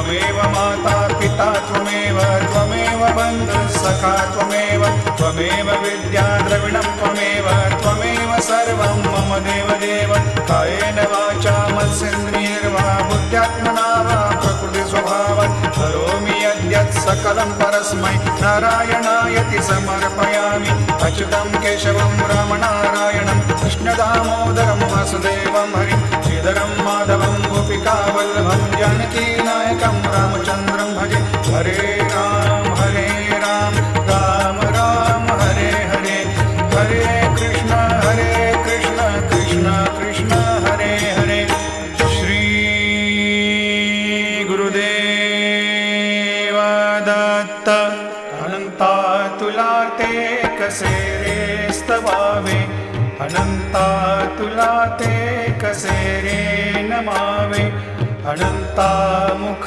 त्वमेव माता पिता त्वमेव बन्धुः सखा त्वमेव विद्या द्रविणं त्वमेव सर्वं मम देवदेव कायेन वाचा मनसेन्द्रियैर्वा बुद्ध्यात्मना वा प्रकृतिस्वभावात् करोमि यद्यत् सकलं परस्मै नारायणायति समर्पयामि अच्युतं केशवं रामनारायणं कृष्णदामोदरं वासुदेवं हरिं श्रीधरं माधवं गोपिकावल्लभं जानकीनायकं रामचन्द्रं भजे हरे राम राम राम हरे हरे हरे कृष्ण कृष्ण कृष्ण हरे हरे श्री गुरुदेव दत्त अनंता तुला ते कसे रे स्तवावे अनंता तुला ते कसे रे नमावे अनंता मुखा